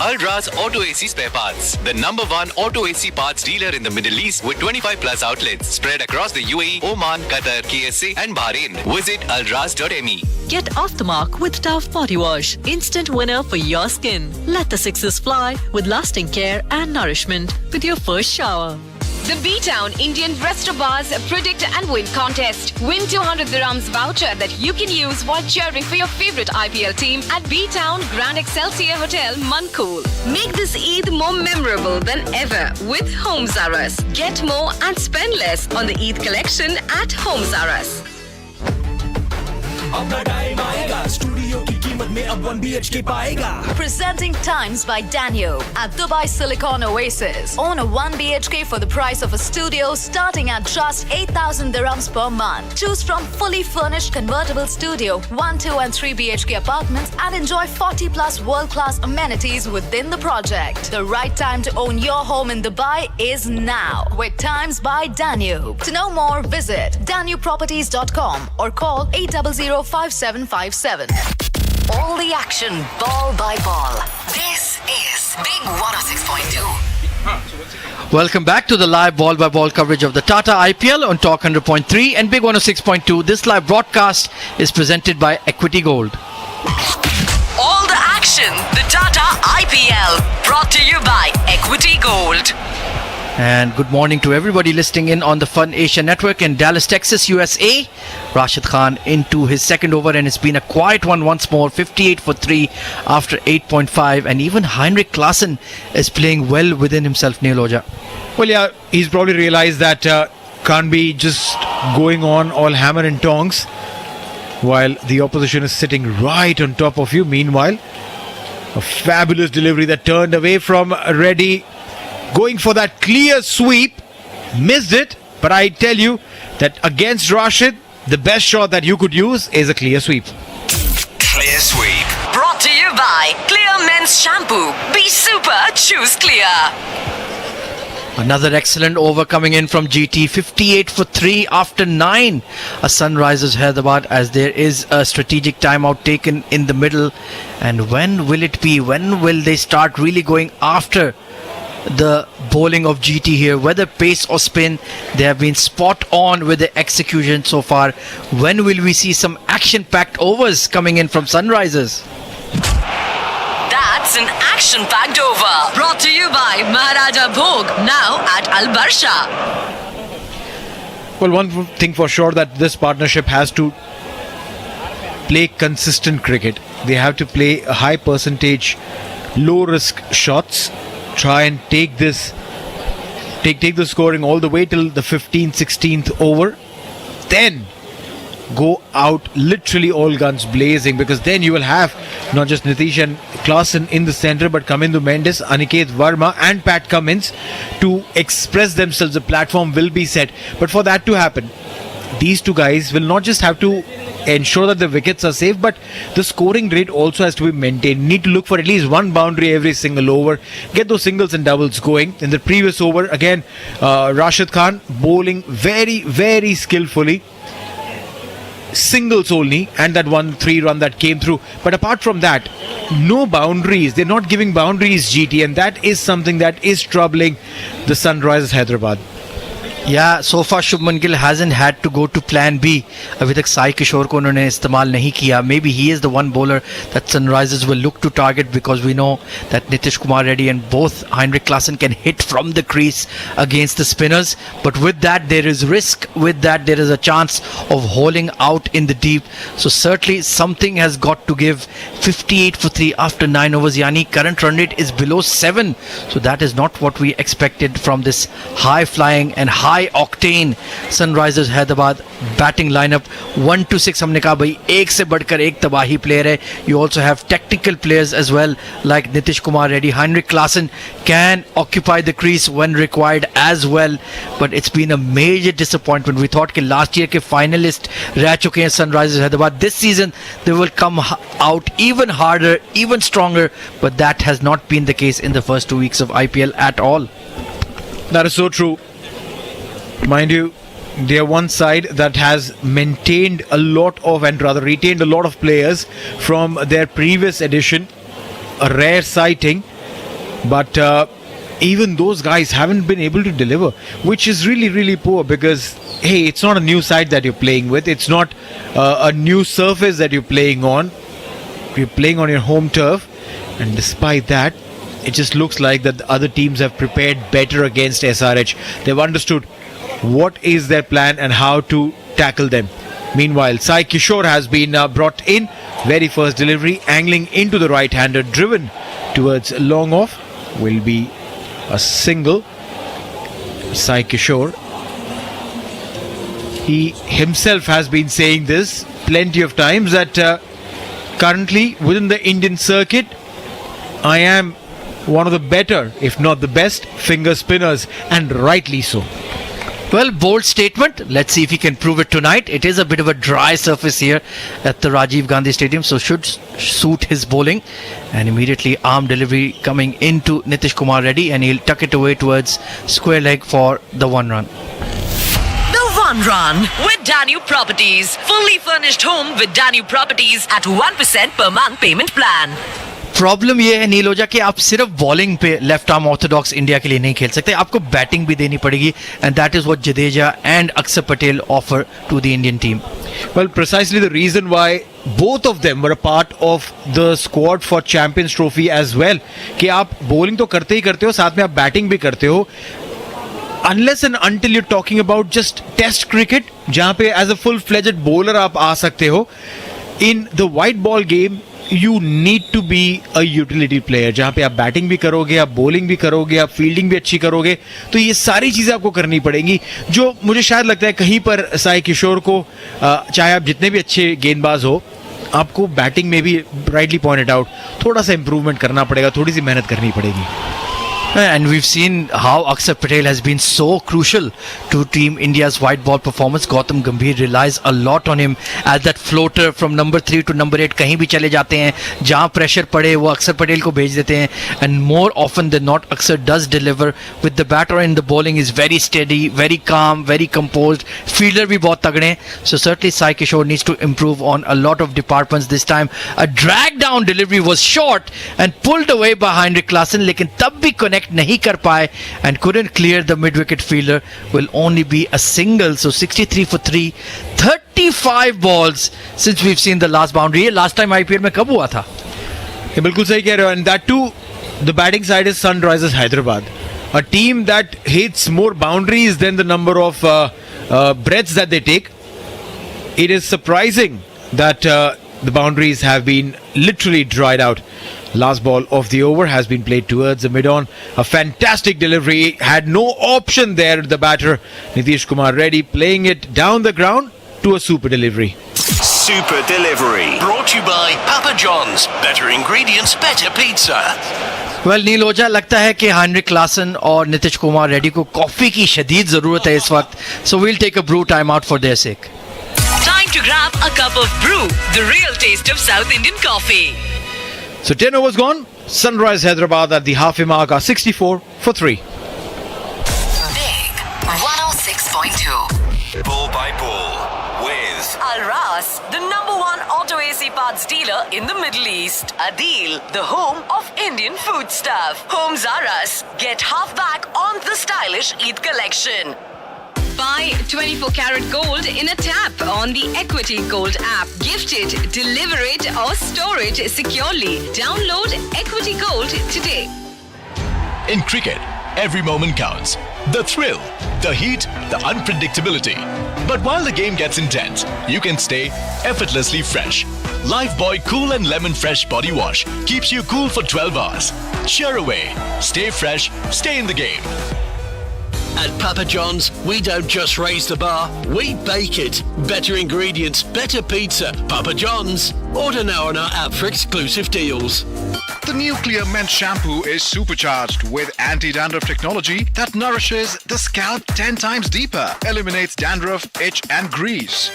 Al-Raz Auto AC Spare Parts, the #1 auto AC parts dealer in the Middle East with 25 plus outlets spread across the UAE, Oman, Qatar, KSA and Bahrain. Visit alraz.me. Get off the mark with Dove Body Wash. Instant winner for your skin. Let the sixes fly with lasting care and nourishment with your first shower. The B-Town Indian Restaurant Bars Predict and Win contest. Win 200 dirhams voucher that you can use while cheering for your favorite IPL team at B-Town Grand Excelsior Hotel, Mankul. Make this Eid more memorable than ever with Homes R Us. Get more and spend less on the Eid collection at Homes R Us. अपना time आएगा studio की कीमत में अब 1 BHK पाएगा. Presenting Times by Danube at Dubai Silicon Oasis. Own a 1 BHK for the price of a studio starting at just 8,000 dirhams per month. Choose from fully furnished convertible studio, 1, 2 and 3 BHK apartments and enjoy 40 plus world-class amenities within the project. The right time to own your home in Dubai is now with Times by Danube. To know more, visit danubeproperties.com or call 800-5757. All the action, ball by ball. This is Big 106.2. Welcome back to the live ball by ball coverage of the Tata IPL on Talk 100.3 and Big 106.2. This live broadcast is presented by Equity Gold. All the action, the Tata IPL, brought to you by Equity Gold. And good morning to everybody listening in on the Fun Asia Network in Dallas, Texas, USA. Rashid Khan into his second over and it's been a quiet one once more. 58 for 3 after 8.5. And even Heinrich Klaasen is playing well within himself, Neil Oja. Well, yeah, he's probably realized that can't be just going on all hammer and tongs while the opposition is sitting right on top of you. Meanwhile, a fabulous delivery that turned away from Reddy. Going for that clear sweep, missed it, but I tell you that against Rashid, the best shot that you could use is a clear sweep. Clear sweep. Brought to you by Clear Men's Shampoo. Be super, choose Clear. Another excellent over coming in from GT. 58 for 3 after 9. A Sunrisers Hyderabad as there is a strategic timeout taken in the middle. And when will it be? When will they start really going after the bowling of GT here, whether pace or spin? They have been spot on with the execution so far. When will we see some action-packed overs coming in from Sunrisers? That's an action-packed over. Brought to you by Maharaja Bhog, now at Al Barsha. Well, one thing for sure that this partnership has to play consistent cricket. They have to play a high percentage, low-risk shots. Try and take the scoring all the way till the 15th, 16th over. Then go out literally all guns blazing, because then you will have not just Nitish and Klaasen in the centre, but Kamindu Mendes, Aniket Verma and Pat Cummins to express themselves. The platform will be set. But for that to happen, these two guys will not just have to ensure that the wickets are safe, but the scoring rate also has to be maintained. Need to look for at least one boundary every single over, get those singles and doubles going. In the previous over, again, Rashid Khan bowling very, very skillfully, singles only, and that 1-3 run that came through. But apart from that, no boundaries. They're not giving boundaries, GT, and that is something that is troubling the Sunrisers Hyderabad. Yeah, so far Shubman Gill hasn't had to go to plan B. अभी तक साई किशोर को उन्होंने इस्तेमाल नहीं किया. Maybe he is the one bowler that Sunrisers will look to target, because we know that Nitish Kumar Reddy and both Heinrich Klaasen can hit from the crease against the spinners. But with that there is risk. With that there is a chance of holing out in the deep. So certainly something has got to give. 58 for 3 after 9 overs. Yani current run rate is below 7. So that is not what we expected from this high flying and high octane Sunrisers Hyderabad batting lineup. 1 to 6 हमने कहा भाई एक से बढ़कर एक तबाही player है. You also have technical players as well, like Nitish Kumar Reddy. Heinrich Klaasen can occupy the crease when required as well, but it's been a major disappointment. We thought कि last year के finalist रह चुके हैं Sunrisers Hyderabad. This season they will come out even harder, even stronger, but that has not been the case in the first 2 weeks of IPL at all. That is so true. Mind you, they are one side that has maintained a lot of, and rather retained a lot of players from their previous edition. A rare sighting, but even those guys haven't been able to deliver, which is really, really poor, because hey, it's not a new side that you're playing with. It's not a new surface that you're playing on. You're playing on your home turf, and despite that, it just looks like that the other teams have prepared better against SRH. They've understood what is their plan and how to tackle them. Meanwhile, Sai Kishore has been brought in. Very first delivery, angling into the right-hander, driven towards long off. Will be a single. Sai Kishore, he himself has been saying this plenty of times, that currently within the Indian circuit, I am one of the better, if not the best, finger spinners, and rightly so. Well, bold statement. Let's see if he can prove it tonight. It is a bit of a dry surface here at the Rajiv Gandhi Stadium, so should suit his bowling. And immediately arm delivery coming into Nitish Kumar Reddy, and he'll tuck it away towards square leg for the 1 run. The 1 run with Danube Properties. Fully furnished home with Danube Properties at 1% per month payment plan. Problem ये है नील ओझा कि आप सिर्फ bowling पे left arm Orthodox India के लिए नहीं खेल सकते, आपको बैटिंग भी देनी पड़ेगी, and that is what Jadeja and Akshar Patel offer to the Indian team. Well, precisely the reason why both of them were a part of the squad for Champions Trophy as well, कि आप bowling तो करते ही करते हो, साथ में आप बैटिंग भी करते हो. Unless and until you're talking about just test cricket, जहाँ पे as a full-fledged bowler आप आ सकते हो, in the white ball game you need to be a utility player, जहाँ पे आप बैटिंग भी करोगे, आप बॉलिंग भी करोगे, आप फील्डिंग भी अच्छी करोगे, तो ये सारी चीज़ें आपको करनी पड़ेंगी, जो मुझे शायद लगता है कहीं पर साई किशोर को, चाहे आप जितने भी अच्छे गेंदबाज हो, आपको बैटिंग में भी राइटली पॉइंटेड आउट थोड़ा सा इंप्रूवमेंट करना पड़ेगा, थोड़ी सी मेहनत करनी पड़ेगी. And we've seen how Akshar Patel has been so crucial to Team India's white ball performance. Gautam Gambhir relies a lot on him as that floater from number 3 to number 8. कहीं भी चले जाते हैं, जहाँ pressure पड़े वो अक्षर पटेल को भेज देते हैं. And more often than not, Akshar does deliver with the bat, or in the bowling is very steady, very calm, very composed. Fielder भी बहुत तगड़े हैं. So certainly Sai Kishore needs to improve on a lot of departments this time. A drag down delivery was short and pulled away by Heinrich Klaasen, लेकिन तब भी connect नहीं कर पाए and couldn't clear the mid wicket fielder. Will only be a single, so 63 for 3, 35 balls since we've seen the last boundary. Last time IPL में कब हुआ था? ये बिल्कुल सही कह रहे हो, and that too the batting side is Sunrisers Hyderabad, a team that hits more boundaries than the number of breaths that they take. It is surprising that the boundaries have been literally dried out. Last ball of the over has been played towards the mid-on. A fantastic delivery. Had no option there, the batter Nitish Kumar Reddy, playing it down the ground to a super delivery. Super delivery. Brought to you by Papa John's. Better ingredients, better pizza. Well, नील ओझा, लगता है कि Heinrich Klaasen और नितिश कुमार रेड्डी को coffee की शदीद जरूरत है इस वक्त. So we'll take a brew time out for their sake. Time to grab a cup of brew, the real taste of South Indian coffee. So 10 overs gone. Sunrise Hyderabad at the halfway mark are 64 for 3. Big 106.2. Ball by ball with Al-Ras, the #1 auto AC parts dealer in the Middle East. Adil, the home of Indian food stuff. Home Zaras, get half back on the stylish Eid collection. Buy 24-karat gold in a tap on the Equity Gold app. Gift it, deliver it, or store it securely. Download Equity Gold today. In cricket, every moment counts. The thrill, the heat, the unpredictability. But while the game gets intense, you can stay effortlessly fresh. Lifebuoy Cool and Lemon Fresh Body Wash keeps you cool for 12 hours. Cheer away. Stay fresh, stay in the game. At Papa John's, we don't just raise the bar, we bake it. Better ingredients, better pizza. Papa John's. Order now on our app for exclusive deals. The new Clear Men's Shampoo is supercharged with anti-dandruff technology that nourishes the scalp 10 times deeper, eliminates dandruff, itch and grease.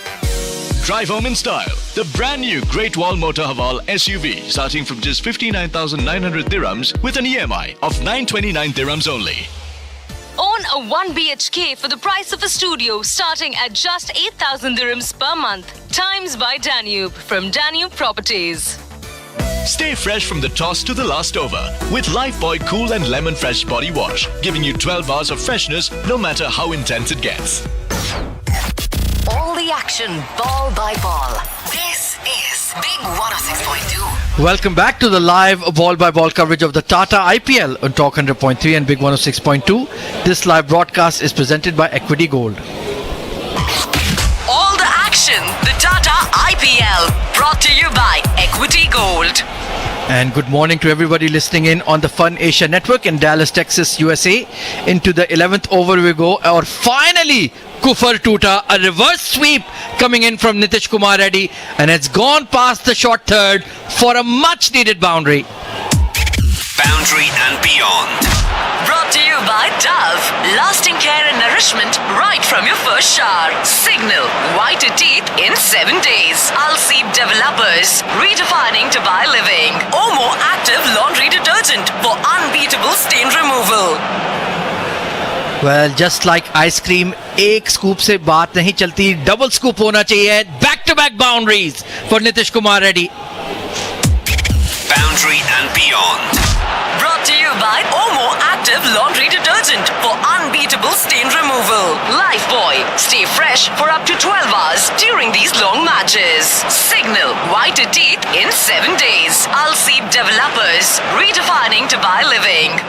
Drive home in style. The brand new Great Wall Motor Haval SUV starting from just 59,900 dirhams with an EMI of 929 dirhams only. Own a 1 BHK for the price of a studio starting at just 8,000 dirhams per month. Times by Danube from Danube Properties. Stay fresh from the toss to the last over with Lifebuoy Cool and Lemon Fresh Body Wash, giving you 12 hours of freshness no matter how intense it gets. All the action, ball by ball. This is Big 106.2. Welcome back to the live ball-by-ball coverage of the Tata IPL on Talk 100.3 and Big 106.2. This live broadcast is presented by Equity Gold. All the action, the Tata IPL, brought to you by Equity Gold. And good morning to everybody listening in on the Fun Asia Network in Dallas, Texas, USA. Into the 11th over we go. Or finally, Kufar Tuta, a reverse sweep coming in from Nitish Kumar Reddy. And it's gone past the short third for a much needed boundary. Boundary and beyond. Brought to you by Dove. Lasting care and nourishment right from your first shower. Signal. Whiter teeth in 7 days. Alseep Developers. Redefining Dubai living. Omo Active Laundry Detergent for unbeatable stain removal. Well, just like ice cream, एक scoop से बात नहीं चलती, double scoop होना चाहिए. Back-to-back boundaries for Nitish Kumar Reddy. Boundary and beyond. Brought to you by Omo Active Laundry Detergent for unbeatable stain removal. Lifebuoy. Stay fresh for up to 12 hours during these long matches. Signal. Whiter teeth in 7 days. Alseep Developers. Redefining Dubai living.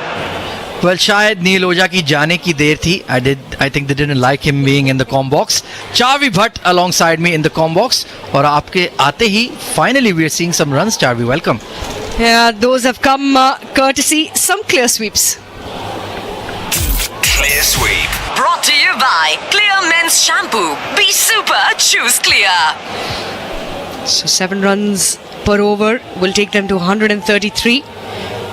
Well, शायद नील ओझा की जाने की देर थी. I think they didn't like him being in the com box. Charvi Bhatt alongside me in the com box. और आपके आते ही finally we are seeing some runs. Charvi, welcome. Yeah, those have come courtesy some clear sweeps. Clear sweep. Brought to you by Clear Men's Shampoo. Be super, choose Clear. So 7 runs per over will take them to 133.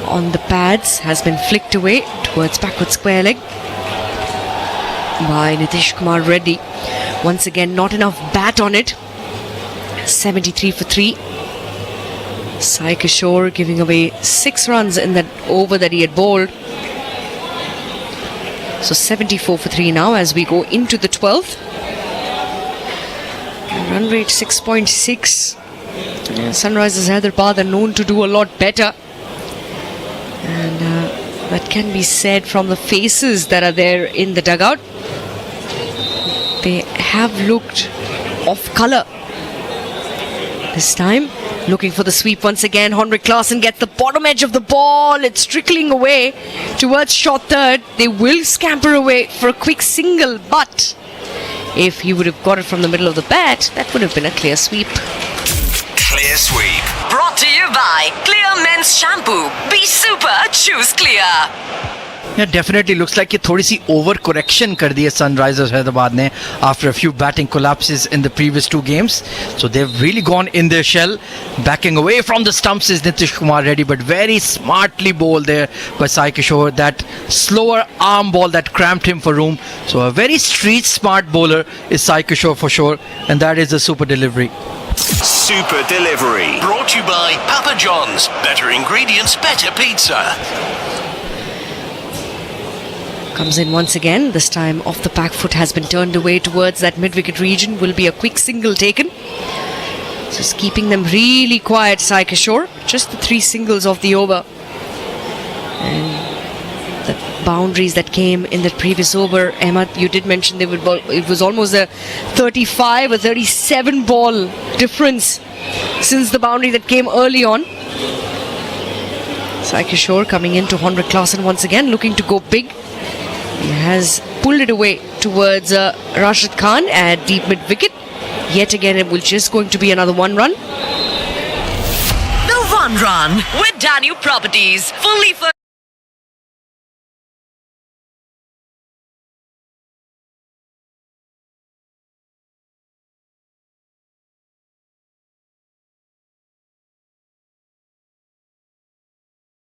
On the pads has been flicked away towards backward square leg by Nitish Kumar Reddy. Once again, not enough bat on it. 73 for 3. Sai Kishore giving away 6 runs in that over that he had bowled. So 74 for 3 now as we go into the 12th. Run rate 6.6. Sunrisers Hyderabad are known to do a lot better. And that can be said from the faces that are there in the dugout. They have looked off colour this time. Looking for the sweep once again. Henrik Klaasen gets the bottom edge of the ball. It's trickling away towards short third. They will scamper away for a quick single, but if he would have got it from the middle of the bat, that would have been a clear sweep. Clear sweep. Brought to you by Clear Men's Shampoo. Be super, choose Clear. Yeah, definitely looks like a थोड़ी सी over correction कर दी है Sunrisers Hyderabad ने after a few batting collapses in the previous 2 games. So they've really gone in their shell. Backing away from the stumps is Nitish Kumar Reddy, but very smartly bowled there by Sai Kishore. That slower arm ball that cramped him for room. So a very street smart bowler is Sai Kishore for sure, and that is a super delivery. Super delivery. Brought to you by Papa John's. Better ingredients, better pizza. Comes in once again. This time off the back foot has been turned away towards that mid-wicket region. Will be a quick single taken. So it's keeping them really quiet, Sai Kishore. Just the 3 singles of the over. And the boundaries that came in the previous over, Ahmad, you did mention they would ball, it was almost a 35 or 37 ball difference since the boundary that came early on. Sai Kishore coming into Henrik Klaasen once again, looking to go big. He has pulled it away towards Rashid Khan at deep mid-wicket. Yet again, it will just going to be another 1 run. The 1 run with Danu Properties. Fully for